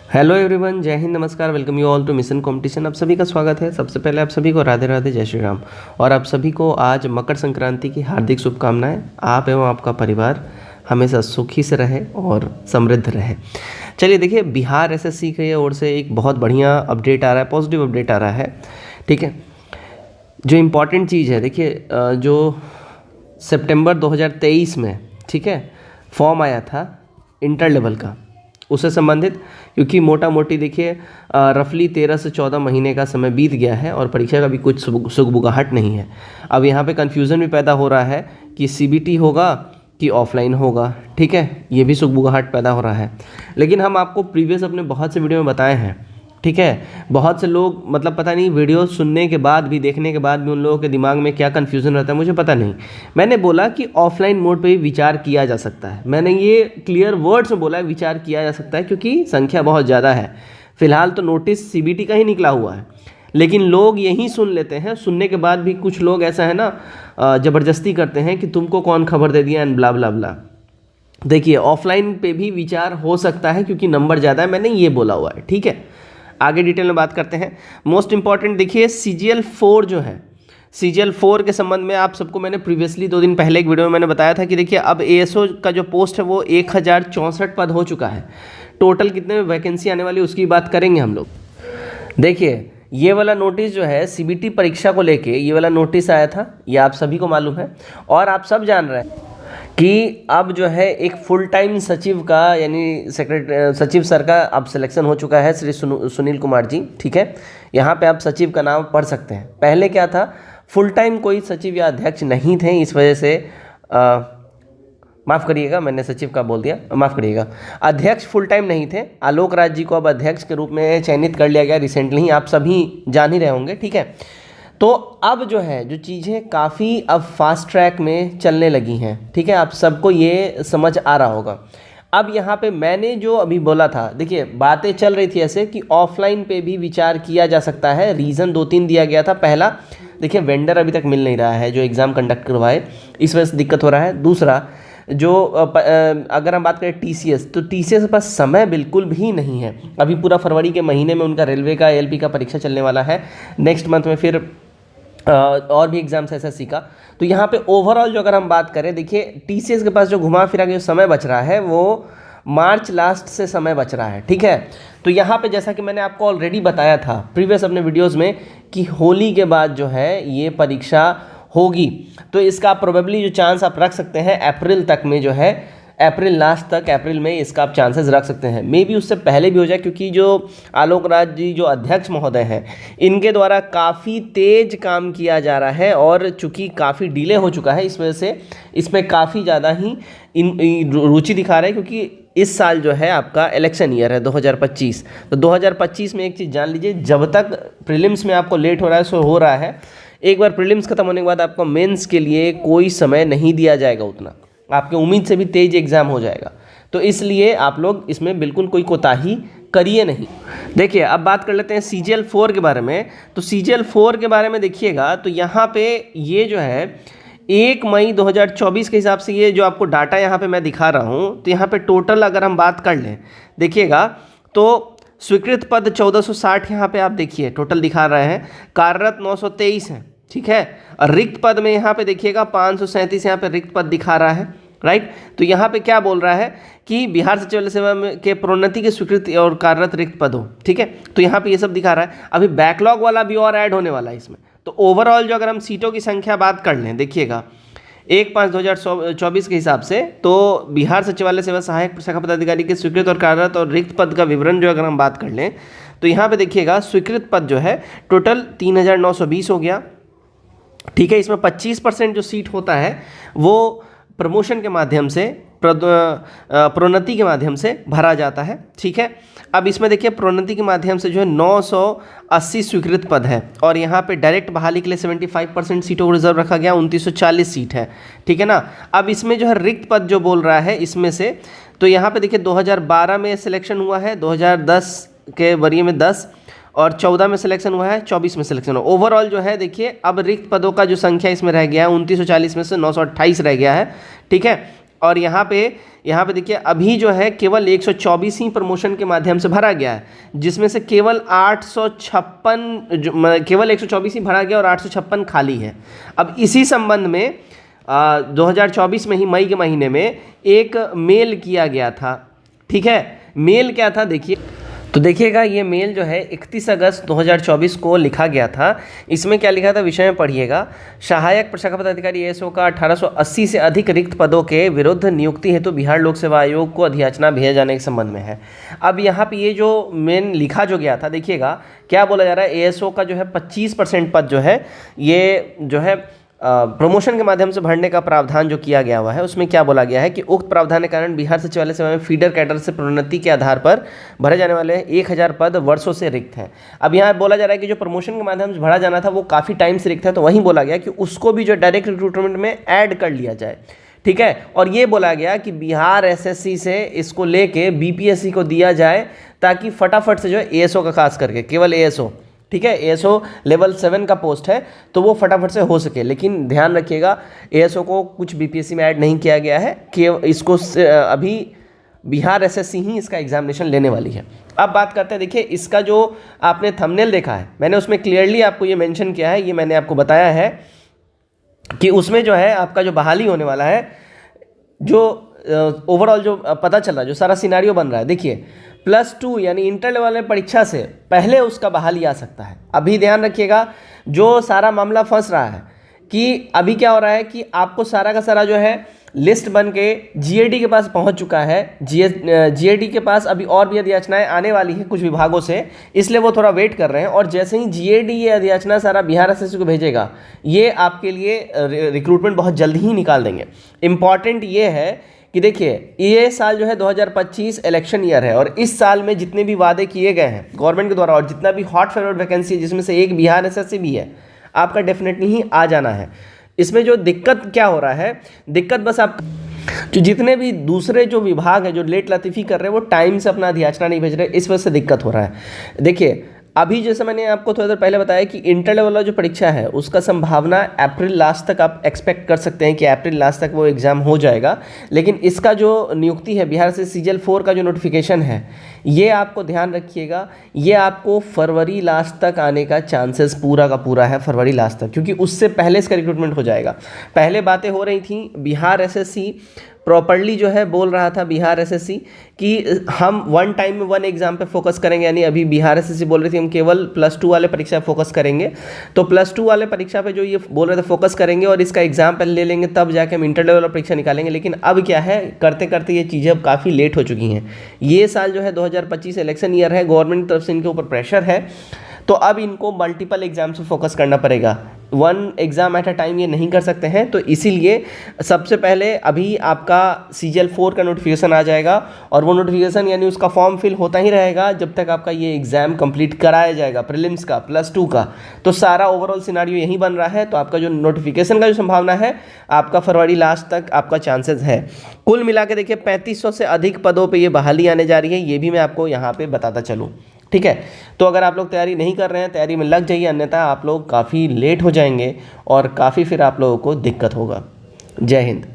Hello everyone, जय हिंद, नमस्कार, welcome you all to mission competition. आप सभी का स्वागत है। सबसे पहले आप सभी को राधे राधे, जय श्री राम। और आप सभी को आज मकर संक्रांति की हार्दिक शुभकामनाएं। आप एवं आपका परिवार हमेशा सुखी से रहे और समृद्ध रहे। चलिए देखिए, बिहार एसएससी की ओर से एक बहुत बढ़िया अपडेट आ रहा है, पॉजिटिव अपडेट आ रहा है। ठीक है, जो इम्पॉर्टेंट चीज़ है, देखिए जो सितंबर 2023 में, ठीक है, फॉर्म आया था इंटर लेवल का, उससे संबंधित, क्योंकि मोटा मोटी देखिए रफली 13 से 14 महीने का समय बीत गया है और परीक्षा का भी कुछ सुगबुगाहट नहीं है। अब यहाँ पे कन्फ्यूज़न भी पैदा हो रहा है कि सीबीटी होगा कि ऑफलाइन होगा। ठीक है, ये भी सुगबुगाहट पैदा हो रहा है। लेकिन हम आपको प्रीवियस अपने बहुत से वीडियो में बताए हैं, ठीक है। बहुत से लोग मतलब पता नहीं वीडियो सुनने के बाद भी, देखने के बाद भी उन लोगों के दिमाग में क्या कन्फ्यूज़न रहता है मुझे पता नहीं। मैंने बोला कि ऑफलाइन मोड पे भी विचार किया जा सकता है। मैंने ये क्लियर वर्ड्स में बोला, विचार किया जा सकता है, क्योंकि संख्या बहुत ज़्यादा है। फिलहाल तो नोटिस सीबीटी का ही निकला हुआ है, लेकिन लोग यही सुन लेते हैं। सुनने के बाद भी कुछ लोग ऐसा है ना, ज़बरदस्ती करते हैं कि तुमको कौन खबर दे दिया एंड ब्ला ब्ला ब्ला। देखिए, ऑफलाइन पे भी विचार हो सकता है क्योंकि नंबर ज़्यादा है, मैंने ये बोला हुआ है। ठीक है, आगे डिटेल में बात करते हैं। मोस्ट इंपॉर्टेंट देखिए, CGL 4 जो है, CGL 4 के संबंध में आप सबको मैंने प्रीवियसली 2 दिन पहले एक वीडियो में मैंने बताया था कि देखिए अब ASO का जो पोस्ट है वो 1064 पद हो चुका है। टोटल कितने वैकेंसी आने वाली है उसकी बात करेंगे हम लोग। देखिए, ये वाला नोटिस जो है सीबीटी परीक्षा को लेके, ये वाला नोटिस आया था, ये आप सभी को मालूम है और आप सब जान रहे हैं कि अब जो है एक फुल टाइम सचिव का, यानी सचिव सर का अब सिलेक्शन हो चुका है, श्री सुनील कुमार जी। ठीक है, यहाँ पे आप सचिव का नाम पढ़ सकते हैं। पहले क्या था, फुल टाइम कोई सचिव या अध्यक्ष नहीं थे, इस वजह से माफ़ करिएगा, मैंने सचिव का बोल दिया, माफ़ करिएगा, अध्यक्ष फुल टाइम नहीं थे। आलोक राज जी को अब अध्यक्ष के रूप में चयनित कर लिया गया रिसेंटली, आप सभी जान ही रहे होंगे। ठीक है, तो अब जो है जो चीज़ें काफ़ी अब फास्ट ट्रैक में चलने लगी हैं। ठीक है, आप सबको ये समझ आ रहा होगा। अब यहाँ पे मैंने जो अभी बोला था, देखिए बातें चल रही थी ऐसे कि ऑफलाइन पे भी विचार किया जा सकता है। रीज़न 2-3 दिया गया था। पहला, देखिए वेंडर अभी तक मिल नहीं रहा है जो एग्ज़ाम कंडक्ट करवाए, इस वजह से दिक्कत हो रहा है। दूसरा, जो अगर हम बात करें TCS, तो TCS के पास समय बिल्कुल भी नहीं है। अभी पूरा फरवरी के महीने में उनका रेलवे का ALP का परीक्षा चलने वाला है। नेक्स्ट मंथ में फिर और भी एग्जाम्स SSC का। तो यहाँ पे ओवरऑल जो अगर हम बात करें, देखिए TCS के पास जो घुमा फिरा के जो समय बच रहा है वो मार्च लास्ट से समय बच रहा है। ठीक है, तो यहाँ पे जैसा कि मैंने आपको ऑलरेडी बताया था प्रीवियस अपने वीडियोस में कि होली के बाद जो है ये परीक्षा होगी, तो इसका प्रोबेबली जो चांस आप रख सकते हैं अप्रैल तक में, जो है अप्रैल लास्ट तक, अप्रैल में इसका आप चांसेस रख सकते हैं। मे बी उससे पहले भी हो जाए, क्योंकि जो आलोक राज जी जो अध्यक्ष महोदय हैं, इनके द्वारा काफ़ी तेज काम किया जा रहा है और चूंकि काफ़ी डिले हो चुका है, इस वजह से इसमें काफ़ी ज़्यादा ही रुचि दिखा रहे हैं। क्योंकि इस साल जो है आपका इलेक्शन ईयर है 2025, तो 2025 में एक चीज़ जान लीजिए, जब तक प्रीलिम्स में आपको लेट हो रहा है, सो हो रहा है, एक बार प्रीलिम्स खत्म होने के बाद आपको मेंस के लिए कोई समय नहीं दिया जाएगा उतना, आपके उम्मीद से भी तेज एग्जाम हो जाएगा। तो इसलिए आप लोग इसमें बिल्कुल कोई कोताही करिए नहीं। देखिए, अब बात कर लेते हैं CGL 4 के बारे में। तो CGL 4 के बारे में देखिएगा, तो यहाँ पे ये जो है 1 मई 2024 के हिसाब से ये जो आपको डाटा यहाँ पे मैं दिखा रहा हूँ, तो यहाँ पे टोटल अगर हम बात कर लें, देखिएगा तो स्वीकृत पद 1460 यहाँ पे आप देखिए टोटल दिखा रहे हैं, कार्यरत 923 है। ठीक है, और रिक्त पद में यहाँ पे देखिएगा 537 यहाँ पे रिक्त पद दिखा रहा है। राइट, तो यहाँ पे क्या बोल रहा है कि बिहार सचिवालय सेवा में के प्रोन्नति के स्वीकृत और कार्यरत रिक्त पद हो। ठीक है, तो यहाँ पे ये सब दिखा रहा है। अभी बैकलॉग वाला भी और ऐड होने वाला है इसमें। तो ओवरऑल जो अगर हम सीटों की संख्या बात कर लें, देखिएगा 1/5/2024 के हिसाब से, तो बिहार सचिवालय सेवा सहायक शाखा पदाधिकारी के स्वीकृत और कार्यरत और रिक्त पद का विवरण जो अगर हम बात कर लें, तो यहाँ पे देखिएगा स्वीकृत पद जो है टोटल 3920 हो गया। ठीक है, इसमें 25% जो सीट होता है वो प्रमोशन के माध्यम से, प्रोन्नति के माध्यम से भरा जाता है। ठीक है, अब इसमें देखिए प्रोन्नति के माध्यम से जो है 980 स्वीकृत पद है और यहाँ पे डायरेक्ट बहाली के लिए 75% सीटों को रिजर्व रखा गया, 2940 सीट है। ठीक है ना, अब इसमें जो है रिक्त पद जो बोल रहा है इसमें से, तो यहाँ पे देखिए 2012 में सिलेक्शन हुआ है, 2010 के वरीय में 10 और 14 में सिलेक्शन हुआ है, 24 में सिलेक्शन हुआ। ओवरऑल जो है देखिए अब रिक्त पदों का जो संख्या इसमें रह गया है 2940 में से 928 रह गया है। ठीक है, और यहाँ पे देखिए अभी जो है केवल 124 ही प्रमोशन के माध्यम से भरा गया है, जिसमें से केवल 856 केवल 124 ही भरा गया और 856 खाली है। अब इसी संबंध में 2024 में ही मई के महीने में एक मेल किया गया था, ठीक है। मेल क्या था देखिए, तो देखिएगा ये मेल जो है 31 अगस्त 2024 को लिखा गया था। इसमें क्या लिखा था, विषय में पढ़िएगा। सहायक प्रशाखा पदाधिकारी एएसओ का 1880 से अधिक रिक्त पदों के विरुद्ध नियुक्ति हेतु बिहार लोक सेवा आयोग को अधियाचना भेजे जाने के संबंध में है। अब यहाँ पे ये जो मेन लिखा जो गया था, देखिएगा क्या बोला जा रहा है, एएसओ का जो है 25% पद जो है ये जो है प्रमोशन के माध्यम से भरने का प्रावधान जो किया गया हुआ है, उसमें क्या बोला गया है कि उक्त प्रावधान के कारण बिहार सचिवालय सेवा में फीडर कैडर से प्रोन्नति के आधार पर भरे जाने वाले 1000 पद वर्षों से रिक्त हैं। अब यहाँ बोला जा रहा है कि जो प्रमोशन के माध्यम से भरा जाना था वो काफ़ी टाइम से रिक्त है, तो वहीं बोला गया कि उसको भी जो डायरेक्ट रिक्रूटमेंट में ऐड कर लिया जाए, ठीक है। और ये बोला गया कि बिहार एसएससी से इसको लेके बीपीएससी को दिया जाए, ताकि फटाफट से जो है एएसओ का खास करके केवल एएसओ, ठीक है, एएसओ लेवल 7 का पोस्ट है तो वो फटाफट से हो सके। लेकिन ध्यान रखिएगा एएसओ को कुछ बीपीएससी में ऐड नहीं किया गया है कि इसको अभी बिहार एसएससी ही इसका एग्जामिनेशन लेने वाली है। अब बात करते हैं, देखिए इसका जो आपने थंबनेल देखा है, मैंने उसमें क्लियरली आपको ये मेंशन किया है, ये मैंने आपको बताया है कि उसमें जो है आपका जो बहाली होने वाला है, जो ओवरऑल जो पता चल रहा है, जो सारा सिनारियो बन रहा है, देखिए +2 यानी इंटर लेवल वाले परीक्षा से पहले उसका बहाली आ सकता है। अभी ध्यान रखिएगा, जो सारा मामला फंस रहा है कि अभी क्या हो रहा है कि आपको सारा का सारा जो है लिस्ट बन के जीएडी के पास पहुंच चुका है। जीएडी के पास अभी और भी अधियाचनाएं आने वाली हैं कुछ विभागों से, इसलिए वो थोड़ा वेट कर रहे हैं। और जैसे ही जीएडी ये अधियाचना सारा बिहार एसएससी को भेजेगा, ये आपके लिए रिक्रूटमेंट बहुत जल्द ही निकाल देंगे। इम्पॉर्टेंट ये है कि देखिए ये साल जो है 2025 इलेक्शन ईयर है, और इस साल में जितने भी वादे किए गए हैं गवर्नमेंट के द्वारा और जितना भी हॉट फेवरेट वैकेंसी है, जिसमें से एक बिहार एसएससी भी है, आपका डेफिनेटली ही आ जाना है। इसमें जो दिक्कत क्या हो रहा है, दिक्कत बस आप जो जितने भी दूसरे जो विभाग है जो लेट लतीफ़ी कर रहे हैं वो टाइम से अपना अधियाचना नहीं भेज रहे, इस वजह से दिक्कत हो रहा है। देखिए अभी जैसे मैंने आपको थोड़ी देर पहले बताया कि इंटर लेवल वाला जो परीक्षा है उसका संभावना अप्रैल लास्ट तक आप एक्सपेक्ट कर सकते हैं कि अप्रैल लास्ट तक वो एग्ज़ाम हो जाएगा। लेकिन इसका जो नियुक्ति है बिहार से सीजीएल 4 का जो नोटिफिकेशन है, ये आपको ध्यान रखिएगा, ये आपको फरवरी लास्ट तक आने का चांसेस पूरा का पूरा है, फरवरी लास्ट तक, क्योंकि उससे पहले इसका रिक्रूटमेंट हो जाएगा। पहले बातें हो रही थी, बिहार एसएससी प्रॉपर्ली जो है बोल रहा था बिहार एसएससी कि हम वन टाइम में वन एग्जाम पे फोकस करेंगे, यानी अभी बिहार एसएससी बोल रही थी हम केवल +2 वाले परीक्षा फोकस करेंगे। तो +2 वाले परीक्षा पे जो ये बोल रहे थे फोकस करेंगे और इसका एग्जाम पहले ले लेंगे, तब जाके हम इंटर लेवल परीक्षा निकालेंगे। लेकिन अब क्या है, करते करते ये चीज़ें अब काफ़ी लेट हो चुकी हैं। ये साल जो है 2025 इलेक्शन ईयर है, गवर्नमेंट की तरफ से इनके ऊपर प्रेशर है, तो अब इनको मल्टीपल एग्जाम से फोकस करना पड़ेगा, one exam at a time ये नहीं कर सकते हैं। तो इसीलिए सबसे पहले अभी आपका सीजीएल 4 का नोटिफिकेशन आ जाएगा, और वो नोटिफिकेशन यानी उसका फॉर्म फिल होता ही रहेगा जब तक आपका ये एग्ज़ाम कंप्लीट कराया जाएगा, प्रीलिम्स का +2 का। तो सारा ओवरऑल सिनारियो यही बन रहा है। तो आपका जो नोटिफिकेशन का जो संभावना है आपका फरवरी लास्ट तक आपका चांसेस है। कुल मिला के देखिए 3500 से अधिक पदों पर ये बहाली आने जा रही है, ये भी मैं आपको यहाँ पर बताता चलूँ, ठीक है। तो अगर आप लोग तैयारी नहीं कर रहे हैं, तैयारी में लग जाइए, अन्यथा आप लोग काफ़ी लेट हो जाएंगे और काफ़ी फिर आप लोगों को दिक्कत होगा। जय हिंद।